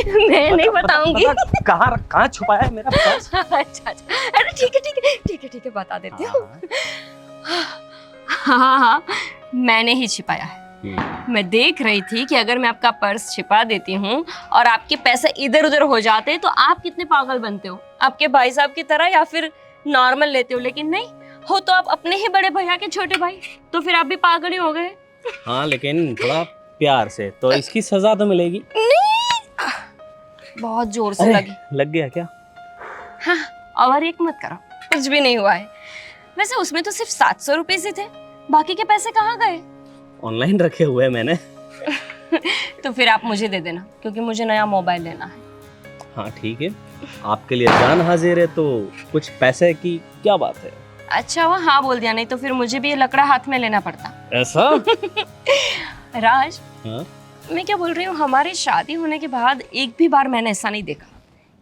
मैं नहीं बताऊंगी। कहाँ छुपाया है मेरा पर्स? अच्छा अच्छा, अरे ठीक है ठीक है ठीक है ठीक है, बता देती हूँ। हाँ हाँ, मैंने ही छिपाया है। मैं देख रही थी कि अगर मैं आपका पर्स छिपा देती हूँ और आपके पैसे इधर उधर हो जाते तो आप कितने पागल बनते हो, आपके भाई साहब की तरह, या फिर नॉर्मल लेते हो। लेकिन नहीं हो तो आप अपने ही बड़े भैया के छोटे भाई, तो फिर आप भी पागल ही हो गए। हाँ लेकिन थोड़ा प्यार से, तो इसकी सजा तो मिलेगी। नहीं, बहुत जोर से लगी। लग गया क्या? हाँ, और एक मत करो, कुछ भी नहीं हुआ है। वैसे उसमें तो सिर्फ 700 रुपए ही थे, बाकी के पैसे कहाँ गए? ऑनलाइन रखे हुए हैं मैंने। तो फिर आप मुझे दे देना, क्योंकि मुझे नया मोबाइल लेना है। हाँ ठीक है, आपके लिए जान हाजिर है, तो कुछ पैसे की क्या बात है? अच्छा हुआ हाँ बोल दिया, नहीं तो फिर मुझे भी ये लकड़ा हाथ में लेना पड़ता। ऐसा? राज, हाँ? मैं क्या बोल रही हूँ, हमारी शादी होने के बाद एक भी बार मैंने ऐसा नहीं देखा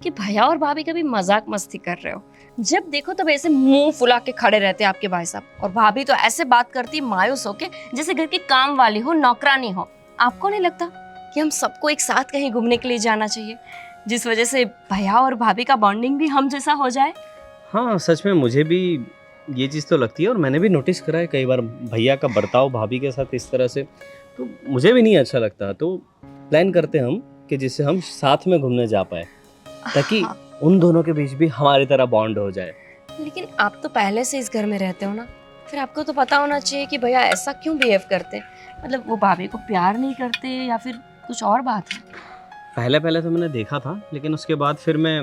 कि भैया और भाभी कभी मजाक मस्ती कर रहे हो। जब देखो तब ऐसे मुंह फुला के खड़े रहते आपके भाई साहब, और भाभी तो ऐसे बात करती मायूस होके जैसे घर की काम वाली हो, नौकरानी हो। आपको नहीं लगता कि हम सबको एक साथ कहीं घूमने के लिए जाना चाहिए, जिस वजह से भैया और भाभी का बॉन्डिंग भी हम जैसा हो जाए? हाँ सच में मुझे भी ये चीज़ तो लगती है, और मैंने भी नोटिस करा है कई बार भैया का बर्ताव भाभी के साथ इस तरह से, तो मुझे भी नहीं अच्छा लगता। तो प्लान करते हम कि जिससे हम साथ में घूमने जा पाए, ताकि हाँ, उन दोनों के बीच भी हमारी तरह बॉन्ड हो जाए। लेकिन आप तो पहले से इस घर में रहते हो ना, फिर आपको तो पता होना चाहिए कि भैया ऐसा क्यों बिहेव करते हैं। मतलब वो भाभी को प्यार नहीं करते या फिर कुछ और बात है? पहले पहले तो मैंने देखा था, लेकिन उसके बाद फिर मैं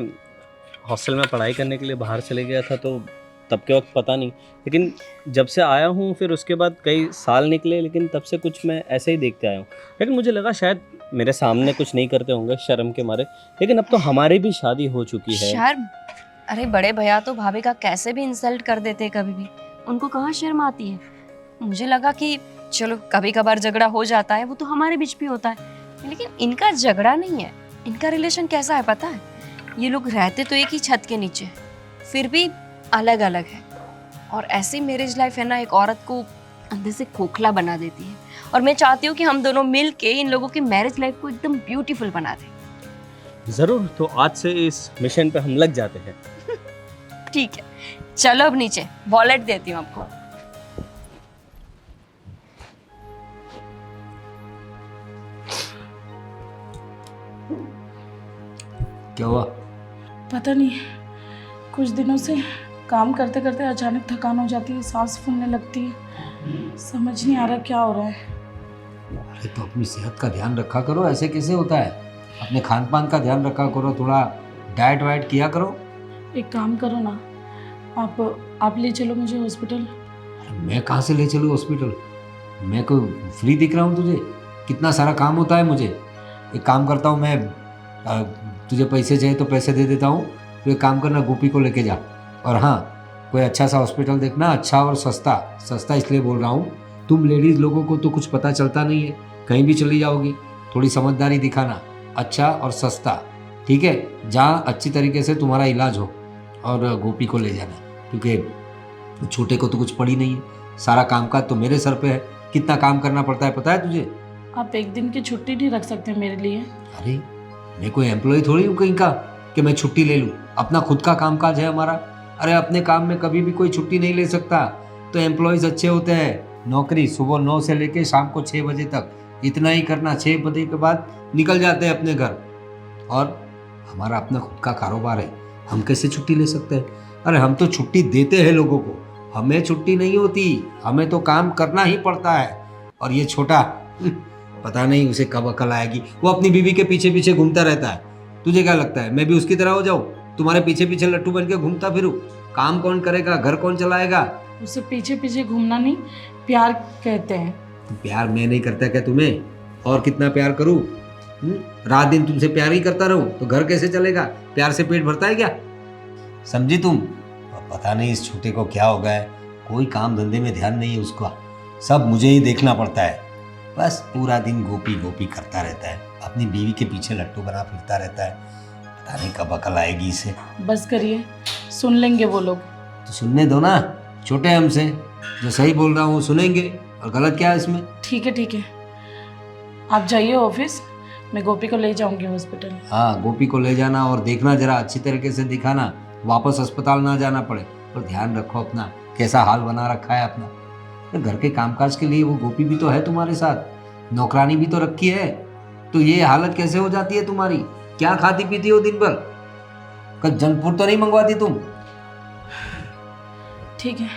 हॉस्टल में पढ़ाई करने के लिए बाहर चले गया था, तो तब के वक्त पता नहीं। लेकिन जब से आया हूँ, फिर उसके बाद कई साल निकले, लेकिन तब से कुछ मैं ऐसे ही देखते आया हूँ। लेकिन मुझे लगा शायद मेरे सामने कुछ नहीं करते होंगे शर्म के मारे, लेकिन अब तो हमारी भी शादी हो चुकी है। शर्म? अरे बड़े भैया तो भाभी का कैसे भी इंसल्ट कर देते हैं कभी भी, उनको कहाँ शर्म आती है। मुझे लगा कि चलो कभी कभार झगड़ा हो जाता है, वो तो हमारे बीच भी होता है, लेकिन इनका झगड़ा नहीं है। इनका रिलेशन कैसा है पता है? ये लोग रहते तो एक ही छत के नीचे, फिर भी अलग अलग है। और ऐसी मैरिज लाइफ है ना, एक औरत को अंदर से खोखला बना देती है। और मैं चाहती हूँ कि हम दोनों मिल के इन लोगों की मैरिज लाइफ को एकदम ब्यूटीफुल बना दें। ज़रूर, तो आज से इस मिशन पे हम लग जाते हैं। ठीक है, चलो अब नीचे, वॉलेट देती हूँ आपको। क्या हुआ? पता नहीं, कुछ दिनों से काम करते करते अचानक थकान हो जाती है, सांस फूलने लगती है, समझ नहीं आ रहा क्या हो रहा है। अरे तो अपनी सेहत का ध्यान रखा करो, ऐसे कैसे होता है? अपने खान पान का ध्यान रखा करो, थोड़ा डाइट वाइट किया करो। एक काम करो ना, आप ले चलो मुझे हॉस्पिटल। अरे मैं कहाँ से ले चलूँ हॉस्पिटल? मैं कोई फ्री दिख रहा हूँ तुझे? कितना सारा काम होता है मुझे। एक काम करता हूँ मैं, तुझे पैसे चाहिए तो पैसे दे देता हूँ। तो एक काम करना, गोपी को लेके जा। और हाँ, कोई अच्छा सा हॉस्पिटल देखना, अच्छा और सस्ता। सस्ता इसलिए बोल रहा हूँ, तुम लेडीज़ लोगों को तो कुछ पता चलता नहीं है, कहीं भी चली जाओगी। थोड़ी समझदारी दिखाना, अच्छा और सस्ता, ठीक है? जहाँ अच्छी तरीके से तुम्हारा इलाज हो। और गोपी को ले जाना, क्योंकि छोटे को तो कुछ पड़ी नहीं है, सारा काम काज तो मेरे सर पे है। कितना काम करना पड़ता है पता है तुझे? आप एक दिन की छुट्टी नहीं रख सकते मेरे लिए? अरे मैं कोई एम्प्लॉय थोड़ी हूँ कहीं का कि मैं छुट्टी ले लूँ। अपना खुद का कामकाज है हमारा। अरे अपने काम में कभी भी कोई छुट्टी नहीं ले सकता। तो एम्प्लॉयज़ अच्छे होते हैं, नौकरी सुबह 9 से लेके शाम को 6 बजे तक, इतना ही करना। 6 बजे के बाद निकल जाते हैं अपने घर। और हमारा अपना खुद का कारोबार है, हम कैसे छुट्टी ले सकते हैं? अरे हम तो छुट्टी देते हैं लोगों को, हमें छुट्टी नहीं होती। हमें तो काम करना ही पड़ता है। और ये छोटा पता नहीं उसे कब अकल आएगी, वो अपनी बीवी के पीछे पीछे घूमता रहता है। तुझे क्या लगता है मैं भी उसकी तरह हो जाऊँ, तुम्हारे पीछे पीछे लट्टू बन के घूमता फिरूँ? काम कौन करेगा, घर कौन चलाएगा? उसे पीछे पीछे घूमना नहीं, प्यार कहते हैं। प्यार मैं नहीं करता क्या तुम्हें? और कितना प्यार करूँ? रात दिन तुमसे प्यार ही करता रहूँ तो घर कैसे चलेगा? प्यार से पेट भरता है क्या? समझी तुम? पता नहीं इस छोटे को क्या हो गया है, कोई काम धंधे में ध्यान नहीं है उसका, सब मुझे ही देखना पड़ता है। बस पूरा दिन गोपी गोपी करता रहता है, अपनी बीवी के पीछे लट्टू बना फिरता रहता है। पता नहीं कब अकल आएगी इसे। बस करिए, सुन लेंगे वो लोग। तो सुनने दो ना, छोटे हमसे, जो सही बोल रहा हूँ सुनेंगे, और गलत क्या है इसमें? ठीक है, आप जाइए ऑफिस, मैं गोपी को ले जाऊंगी हॉस्पिटल। हाँ, गोपी को ले जाना और देखना, जरा अच्छी तरीके से दिखाना, वापस अस्पताल ना जाना पड़े। और ध्यान रखो अपना, कैसा हाल बना रखा है अपना। तो घर के कामकाज के लिए वो गोपी भी तो है तुम्हारे साथ, नौकरानी भी तो रखी है। तो ये हालत कैसे हो जाती है तुम्हारी? क्या खाती पीती हो दिन भर? कल जंक फूड तो नहीं मंगवाती तुम? ठीक है,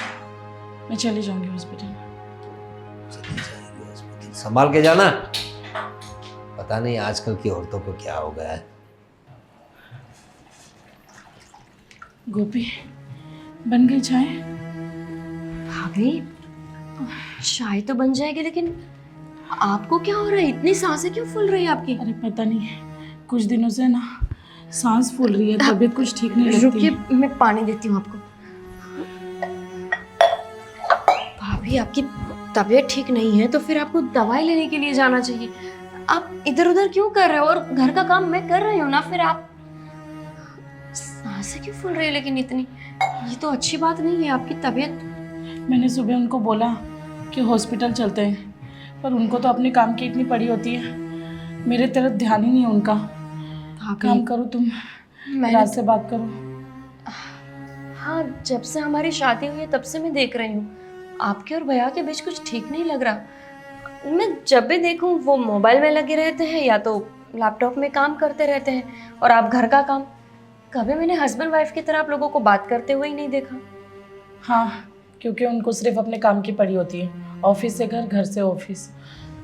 मैं चली जाऊंगी हॉस्पिटल। संभाल के जाना। पता नहीं आजकल की औरतों को क्या हो गया है। गोपी, बन गई चाय? भाभी चाय तो बन जाएगी, लेकिन आपको क्या हो रहा है? इतनी सांसें क्यों फूल रही है आपकी? अरे पता नहीं, कुछ दिनों से ना सांस फूल रही है, तबीयत कुछ ठीक नहीं लगती। रुकिए, मैं पानी देती हूँ आपको। भाभी आपकी तबीयत ठीक नहीं है तो फिर आपको दवाई लेने के लिए जाना चाहिए। आप इधर उधर क्यों कर रहे हो? और घर का काम मैं कर रही हूँ ना, फिर आप सांसें क्यों फूल रही है? लेकिन इतनी, ये तो अच्छी बात नहीं है आपकी तबीयत। मैंने सुबह उनको बोला कि हॉस्पिटल चलते हैं, पर उनको तो अपने काम की इतनी पड़ी होती है, मेरे तरफ ध्यान ही नहीं है उनका। काम करो तुम, रात से बात करो। हाँ, जब से हमारी शादी हुई है तब से मैं देख रही हूँ आपके और भैया के बीच कुछ ठीक नहीं लग रहा। मैं जब भी देखूँ वो मोबाइल में लगे रहते हैं या तो लैपटॉप में काम करते रहते हैं, और आप घर का काम। कभी मैंने हस्बैंड वाइफ की तरह आप लोगों को बात करते हुए ही नहीं देखा। हाँ, क्योंकि उनको सिर्फ अपने काम की पड़ी होती है, ऑफिस से घर, घर से ऑफिस।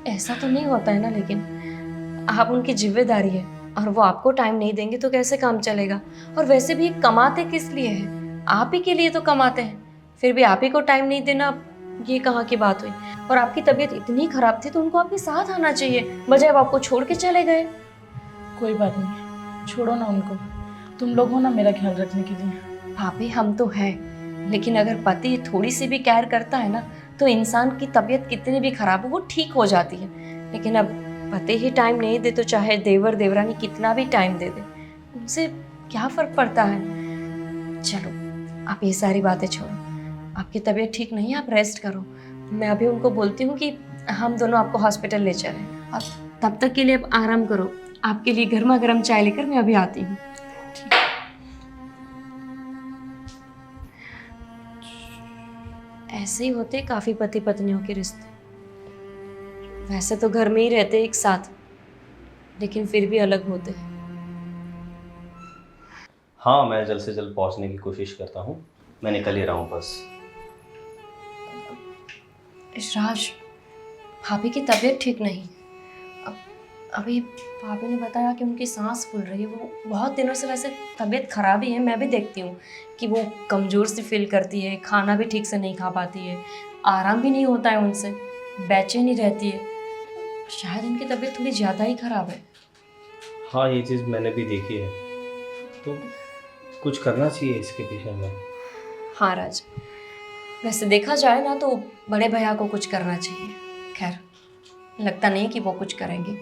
ऐसा तो नहीं होता है ना, लेकिन आप उनकी जिम्मेदारी है और वो आपको टाइम नहीं देंगे तो कैसे काम चलेगा? और वैसे भी कमाते किस लिए है? आप ही के लिए तो कमाते हैं, फिर भी आप ही को टाइम नहीं देना, ये कहाँ की बात हुई? और आपकी तबीयत इतनी खराब थी तो उनको आपके साथ आना चाहिए, बजाय वो आपको छोड़ के चले गए। कोई बात नहीं, छोड़ो ना उनको, तुम लोग हो ना मेरा ख्याल रखने के लिए। भाभी हम तो है, लेकिन अगर पति थोड़ी सी भी केयर करता है ना तो इंसान की तबीयत कितनी भी खराब हो वो ठीक हो जाती है। लेकिन अब पति ही टाइम नहीं दे तो चाहे देवर देवरानी कितना भी टाइम दे दे, उनसे क्या फर्क पड़ता है? चलो आप ये सारी बातें छोड़ो, आपकी तबीयत ठीक नहीं है, आप रेस्ट करो। मैं अभी उनको बोलती हूँ कि हम दोनों आपको हॉस्पिटल ले चलें। अब तब तक के लिए आप आराम करो, आपके लिए गर्मा गर्म चाय लेकर मैं अभी आती हूँ। ऐसे ही होते काफी पति पत्नियों के रिश्ते। वैसे तो घर में ही रहते एक साथ, लेकिन फिर भी अलग होते हैं। हाँ, मैं जल्द से जल्द पहुंचने की कोशिश करता हूँ। मैं निकल ही रहा हूँ बस। राज, भाभी की तबीयत ठीक नहीं। अभी भाभी ने बताया कि उनकी सांस फूल रही है। वो बहुत दिनों से वैसे तबीयत खराब ही है, मैं भी देखती हूँ कि वो कमज़ोर सी फील करती है, खाना भी ठीक से नहीं खा पाती है, आराम भी नहीं होता है उनसे, बेचैनी रहती है। शायद उनकी तबीयत थोड़ी ज़्यादा ही ख़राब है। हाँ, ये चीज़ मैंने भी देखी है, तो कुछ करना चाहिए इसके पीछे में। हाँ राज, वैसे देखा जाए ना तो बड़े भैया को कुछ करना चाहिए। खैर, लगता नहीं कि वो कुछ करेंगे।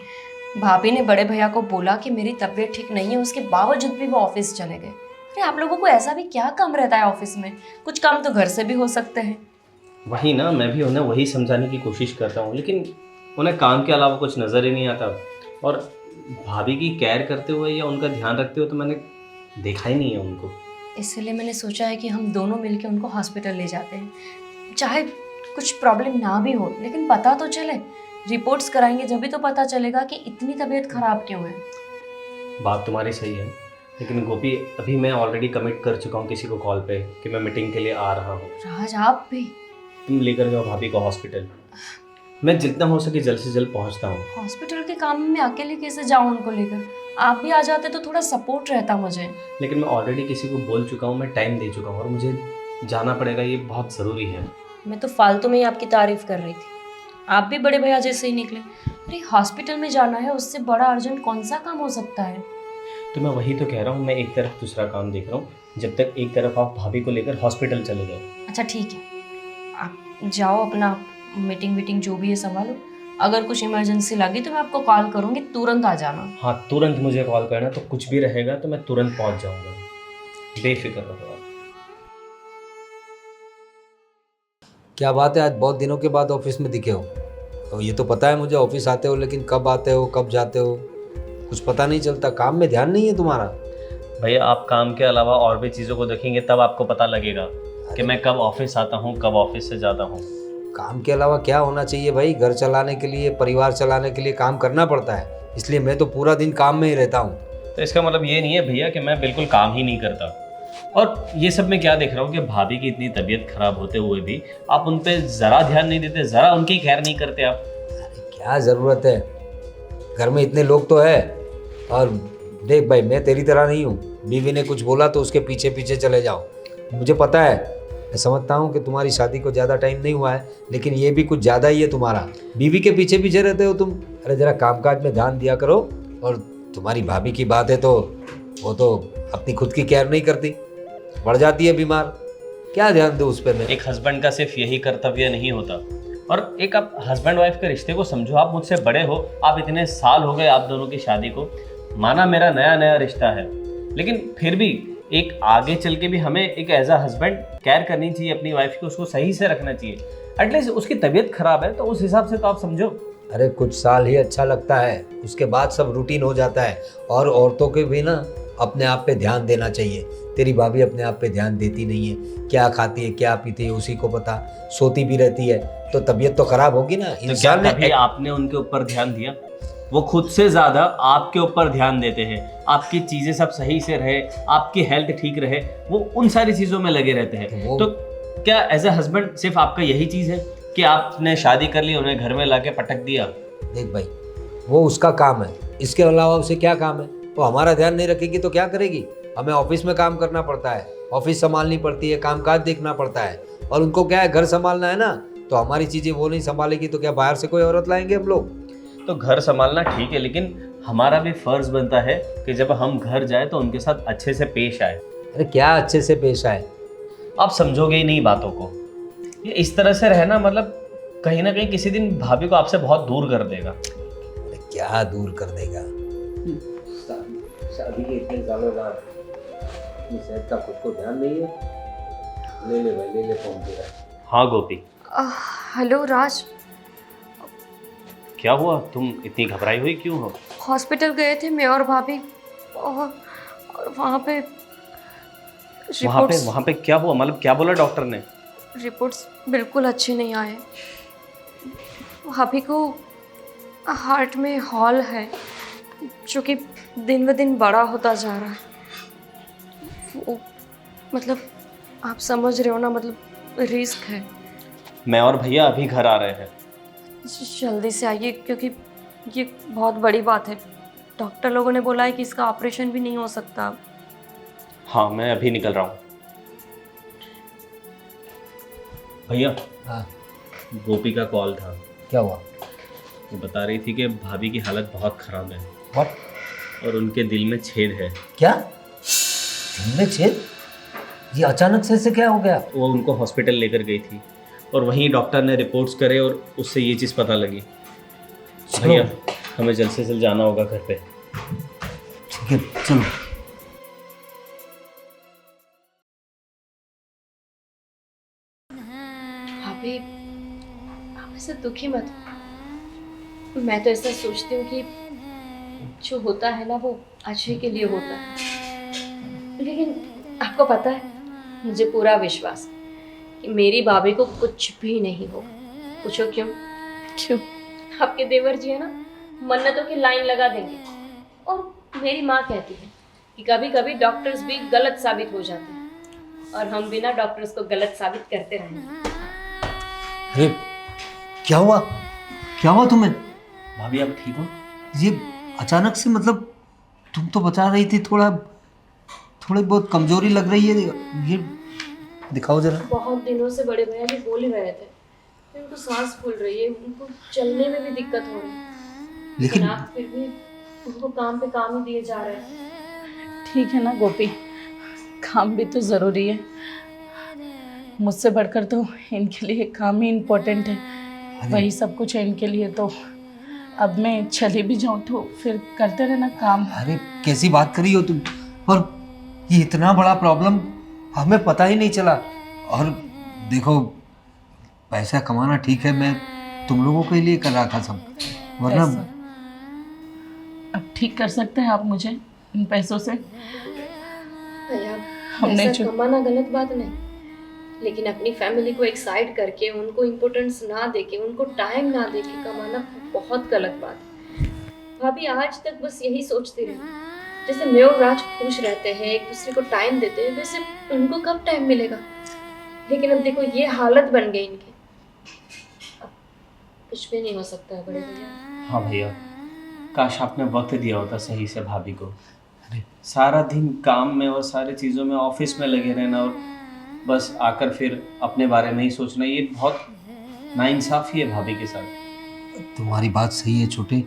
भाभी ने बड़े भैया को बोला कि मेरी तबीयत ठीक नहीं है, उसके बावजूद भी वो ऑफिस चले गए। अरे आप लोगों को ऐसा भी क्या काम रहता है ऑफिस में? कुछ काम तो घर से भी हो सकते हैं। वही ना, मैं भी उन्हें वही समझाने की कोशिश करता हूँ, लेकिन उन्हें काम के अलावा कुछ नज़र ही नहीं आता। और भाभी की केयर करते हुए या उनका ध्यान रखते हुए तो मैंने देखा ही नहीं है उनको। इसलिए मैंने सोचा है कि हम दोनों मिलकर उनको हॉस्पिटल ले जाते हैं। चाहे कुछ प्रॉब्लम ना भी हो, लेकिन पता तो चले। रिपोर्ट्स कराएंगे जब भी तो पता चलेगा कि इतनी तबीयत खराब क्यों है। बात तुम्हारी सही है, लेकिन गोपी अभी मैं ऑलरेडी कमिट कर चुका हूँ किसी को कॉल पे कि मैं मीटिंग के लिए आ रहा हूँ। राज आप भी? तुम लेकर जाओ भाभी को हॉस्पिटल। मैं जितना हो सके जल्द से जल्द पहुँचता हूँ। हॉस्पिटल के काम में मैं अकेले कैसे जाऊँ उनको लेकर? आप भी आ जाते तो थोड़ा सपोर्ट रहता मुझे। लेकिन मैं ऑलरेडी किसी को बोल चुका हूँ, मैं टाइम दे चुका हूँ और मुझे जाना पड़ेगा, ये बहुत ज़रूरी है। मैं तो फालतू में ही आपकी तारीफ कर रही थी, आप भी बड़े भैया जैसे ही निकले। अरे हॉस्पिटल में जाना है, उससे बड़ा अर्जेंट कौन सा काम हो सकता है? तो मैं वही तो कह रहा हूँ, मैं एक तरफ दूसरा काम देख रहा हूँ, जब तक एक तरफ आप भाभी को लेकर हॉस्पिटल चले जाओ। अच्छा ठीक है, आप जाओ अपना मीटिंग जो भी है संभालो। अगर कुछ इमरजेंसी लगी तो मैं आपको कॉल करूँगी, तुरंत आ जाना। हाँ, तुरंत मुझे कॉल करना, तो कुछ भी रहेगा तो मैं तुरंत पहुँच जाऊँगा, बेफिक्र रहो। क्या बात है, आज बहुत दिनों के बाद ऑफिस में दिखे हो? तो ये तो पता है मुझे ऑफिस आते हो, लेकिन कब आते हो कब जाते हो कुछ पता नहीं चलता, काम में ध्यान नहीं है तुम्हारा। भैया आप काम के अलावा और भी चीज़ों को देखेंगे तब आपको पता लगेगा कि मैं कब ऑफिस आता हूँ, कब ऑफिस से जाता हूँ। काम के अलावा क्या होना चाहिए भाई? घर चलाने के लिए, परिवार चलाने के लिए काम करना पड़ता है, इसलिए मैं तो पूरा दिन काम में ही रहता हूँ। तो इसका मतलब ये नहीं है भैया कि मैं बिल्कुल काम ही नहीं करता। और ये सब मैं क्या देख रहा हूँ कि भाभी की इतनी तबीयत खराब होते हुए भी आप उन पे ज़रा ध्यान नहीं देते, ज़रा उनकी खैर नहीं करते आप। क्या ज़रूरत है, घर में इतने लोग तो है। और देख भाई, मैं तेरी तरह नहीं हूँ, बीवी ने कुछ बोला तो उसके पीछे पीछे चले जाओ। मुझे पता है, मैं समझता हूँ कि तुम्हारी शादी को ज़्यादा टाइम नहीं हुआ है, लेकिन ये भी कुछ ज़्यादा ही है तुम्हारा। बीवी के पीछे पीछे रहते हो तुम। अरे ज़रा कामकाज में ध्यान दिया करो। और तुम्हारी भाभी की बात है तो वो तो अपनी खुद की केयर नहीं करती, बढ़ जाती है बीमार। क्या ध्यान दो उस पर मैं? एक हस्बैंड का सिर्फ यही कर्तव्य नहीं होता। और एक आप हस्बैंड वाइफ के रिश्ते को समझो। आप मुझसे बड़े हो, आप इतने साल हो गए आप दोनों की शादी को। माना मेरा नया नया रिश्ता है, लेकिन फिर भी एक आगे चल के भी हमें एक एज अ हस्बैंड केयर करनी चाहिए अपनी वाइफ की, उसको सही से रखना चाहिए। एटलीस्ट उसकी तबीयत खराब है तो उस हिसाब से तो आप समझो। अरे कुछ साल ही अच्छा लगता है, उसके बाद सब रूटीन हो जाता है। और औरतों के भी ना अपने आप पे ध्यान देना चाहिए। तेरी भाभी अपने आप पे ध्यान देती नहीं है, क्या खाती है क्या पीती है उसी को पता, सोती भी रहती है, तो तबीयत तो खराब होगी ना। तो क्या कभी आपने उनके ऊपर ध्यान दिया? वो खुद से ज़्यादा आपके ऊपर ध्यान देते हैं, आपकी चीज़ें सब सही से रहे, आपकी हेल्थ ठीक रहे, वो उन सारी चीज़ों में लगे रहते हैं। तो क्या एज अ हस्बैंड सिर्फ आपका यही चीज़ है कि आपने शादी कर ली, उन्हें घर में लाके पटक दिया? देख भाई, वो उसका काम है, इसके अलावा उसे क्या काम है? वो हमारा ध्यान नहीं रखेगी तो क्या करेगी? हमें ऑफिस में काम करना पड़ता है, ऑफिस संभालनी पड़ती है, कामकाज देखना पड़ता है। और उनको क्या है, घर संभालना है ना। तो हमारी चीज़ें वो नहीं संभालेगी तो क्या बाहर से कोई औरत लाएंगे हम लोग? तो घर संभालना ठीक है, लेकिन हमारा भी फर्ज बनता है कि जब हम घर जाए तो उनके साथ अच्छे से पेश आए। अरे क्या अच्छे से पेश आए? आप समझोगे ही नहीं बातों को। ये इस तरह से रहना मतलब कहीं ना कहीं किसी दिन भाभी को आपसे बहुत दूर कर देगा। अरे क्या दूर कर देगा? शादी के इतने सालों बाद सेहत का खुद को ध्यान नहीं है। ले ले भाई, ले ले फोन तेरा। हाँ गोपी। हेलो राज, क्या हुआ, तुम इतनी घबराई हुई क्यों हो? हॉस्पिटल गए थे मैं और भाभी, और वहाँ पे वहाँ पे क्या हुआ? मतलब क्या बोला डॉक्टर ने? रिपोर्ट्स बिल्कुल अच्छे नहीं आए। भाभी को हार्ट में हॉल है जो कि दिन ब दिन बड़ा होता जा रहा है। वो मतलब आप समझ रहे हो ना, मतलब रिस्क है। मैं और भैया अभी घर आ रहे हैं। जल्दी से आइए क्योंकि ये बहुत बड़ी बात है। डॉक्टर लोगों ने बोला है कि इसका ऑपरेशन भी नहीं हो सकता। हाँ मैं अभी निकल रहा हूँ। भैया, हाँ गोपी का कॉल था। क्या हुआ? वो बता रही थी कि भाभी की हालत बहुत ख़राब है। व्हाट? और उनके दिल में छेद है। क्या दिल में छेद? ये अचानक से क्या हो गया? वो उनको हॉस्पिटल लेकर गई थी और वहीं डॉक्टर ने रिपोर्ट्स करे और उससे ये चीज़ पता लगी। भैया हमें जल्द से जल्द जाना होगा घर पे। ठीक है चलो। भाभी आप ऐसे दुखी मत। मैं तो ऐसा सोचती हूँ कि जो होता है ना वो अच्छे के लिए होता है। लेकिन आपको पता है, मुझे पूरा विश्वास है कि मेरी भाभी को कुछ भी नहीं होगा। पूछो क्यों? क्यों? आपके देवर जी है ना, मन्नतों की लाइन लगा देंगे। और मेरी माँ कहती है कि कभी कभी डॉक्टर्स भी गलत साबित हो जाते हैं और हम बिना डॉक्टर्स को गलत साबित करते रहेंगे। अरे क्या हुआ? क्या हुआ तुम्हें? भाभी आप ठीक हो? ये अचानक से, मतलब तुम तो बता रही थी थोड़ी बहुत कमजोरी लग रही है, ये दिखाओ जरा। बहुत दिनों से बड़े भैया भी बोल ही रहे थे, उनको सांस फूल रही है, उनको चलने में भी दिक्कत हो रही है। लेकिन आप फिर भी उनको काम पे काम ही दिए जा रहे हैं। ठीक है ना गोपी, काम भी तो ज़रूरी है। मुझसे बढ़कर तो इनके लिए काम ही इम्पोर्टेंट है, वही सब कुछ है इनके लिए। तो अब मैं चली भी जाऊँ तो फिर करते रहना काम। अरे कैसी बात करी हो तुम? और ये इतना बड़ा प्रॉब्लम हमें पता ही नहीं चला। और देखो, पैसा कमाना ठीक है, मैं तुम लोगों के लिए कर रहा था सब, वरना अब ठीक कर सकते हैं आप मुझे इन पैसों से? भैया हमने पैसा कमाना गलत बात नहीं, लेकिन अपनी फैमिली को एक साइड करके उनको इम्पोर्टेंस ना देके उनको टाइम ना देके कमाना बहुत गलत बात है। भाभी आज तक बस यही सोचती रही, जैसे मैं और राज खुश रहते हैं, एक दूसरे को टाइम देते हैं, वैसे उनको कब टाइम मिलेगा। लेकिन अब देखो ये हालत बन गई इनकी, अब कुछ भी नहीं हो सकता है बड़े भैया। हाँ भैया, काश आपने वक्त दिया होता सही से भाभी को। सारा दिन काम में और सारी चीज़ों में, ऑफिस में लगे रहना और बस आकर फिर अपने बारे में ही सोचना, ये बहुत नाइंसाफ़ी है भाभी के साथ। तुम्हारी बात सही है छोटे,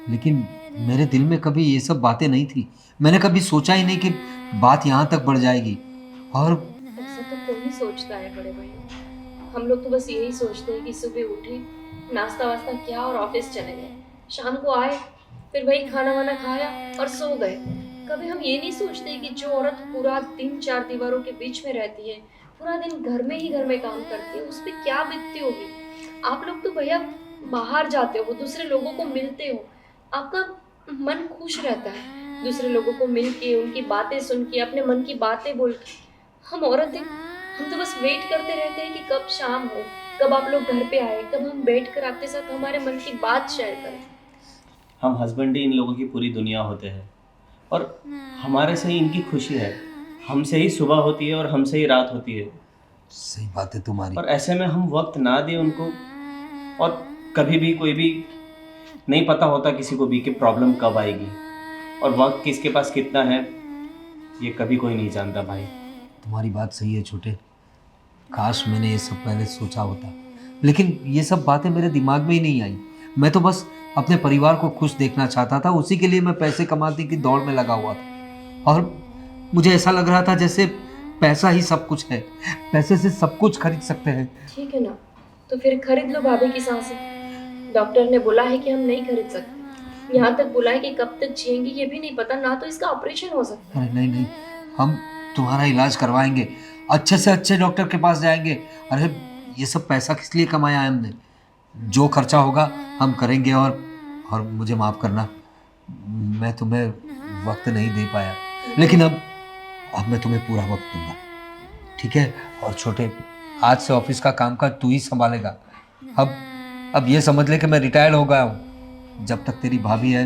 लेकिन मेरे दिल में कभी ये सब बातें नहीं थी। मैंने कभी सोचा ही नहीं कि बात यहाँ तक बढ़ जाएगी। और ऐसा तो कोई नहीं सोचता है बड़े भैया, हम लोग तो बस यही सोचते हैं कि सुबह उठे, नाश्ता वास्ता किया और ऑफिस चले गए, शाम को आए फिर वही खाना वाना खाया और सो गए। कभी हम ये नहीं सोचते कि जो औरत पूरा दिन चार दीवारों के बीच में रहती है, पूरा दिन घर में ही घर में काम करती है, उस पर क्या बीतती होगी। आप लोग तो भैया बाहर जाते हो, दूसरे लोगों को मिलते हो, आपका मन खुश रहता है दूसरे लोगों को मिल के, उनकी बातें सुन के, अपने मन की बातें बोल के। हम औरतें, हम तो बस वेट करते रहते हैं कि कब शाम हो, कब आप लोग घर पे आए, कब हम बैठ कर आपके साथ हमारे मन की बात शेयर करें। हम हस्बैंड ही इन लोगों की पूरी दुनिया होते हैं और हमारे से ही इनकी खुशी है। हमसे ही सुबह होती है और हमसे ही रात होती है, सही बात है तुम्हारी। और ऐसे में हम वक्त ना दें उनको, और कभी भी कोई भी नहीं पता होता किसी को भी कि प्रॉब्लम कब आएगी और वक्त किसके पास कितना है, ये कभी कोई नहीं जानता भाई। तुम्हारी बात सही है छोटे, काश मैंने ये सब पहले सोचा होता, लेकिन ये सब बातें मेरे दिमाग में ही नहीं आई। मैं तो बस अपने परिवार को खुश देखना चाहता था, उसी के लिए मैं पैसे कमाने की दौड़ में लगा हुआ था। और मुझे ऐसा लग रहा था जैसे पैसा ही सब कुछ है, पैसे से सब कुछ खरीद सकते हैं। ठीक है ना, तो फिर खरीद लो भाभी की सांसें। डॉक्टर ने बोला है कि हम नहीं खरीद सकते, यहाँ तक बोला है कि कब तक जिएंगी ये भी नहीं पता, ना तो इसका ऑपरेशन हो सकता है। अरे नहीं नहीं, हम तुम्हारा इलाज करवाएंगे, अच्छे से अच्छे डॉक्टर के पास जाएंगे। अरे ये सब पैसा किस लिए कमाया है हमने, जो खर्चा होगा हम करेंगे। और मुझे माफ़ करना, मैं तुम्हें वक्त नहीं दे पाया, लेकिन अब मैं तुम्हें पूरा वक्त दूंगा, ठीक है। और छोटे, आज से ऑफिस का कामकाज तू ही संभालेगा। अब ये समझ ले कि मैं रिटायर्ड हो गया हूँ। जब तक तेरी भाभी है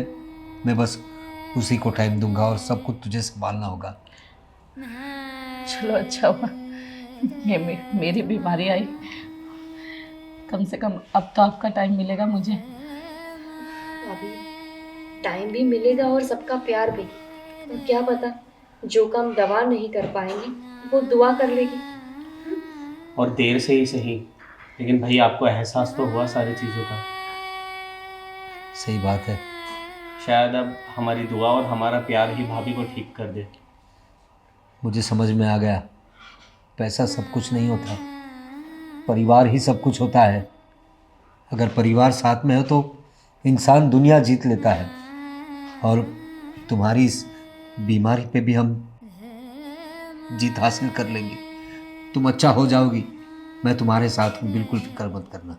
मैं बस उसी को टाइम दूंगा और सब कुछ तुझे संभालना होगा। चलो अच्छा हुआ ये मेरी बीमारी आई, कम से कम अब तो आपका टाइम मिलेगा मुझे। भाभी टाइम भी मिलेगा और सबका प्यार भी, और क्या पता जो काम दवा नहीं कर पाएंगी वो दुआ कर लेगी। और देर से ही सही, लेकिन भाई आपको एहसास तो हुआ सारी चीज़ों का। सही बात है। शायद अब हमारी दुआ और हमारा प्यार ही भाभी को ठीक कर दे। मुझे समझ में आ गया, पैसा सब कुछ नहीं होता, परिवार ही सब कुछ होता है। अगर परिवार साथ में हो तो इंसान दुनिया जीत लेता है। और तुम्हारी इस बीमारी पे भी हम जीत हासिल कर लेंगे। तुम अच्छा हो जाओगी, मैं तुम्हारे साथ हूँ, बिल्कुल फिक्र मत करना।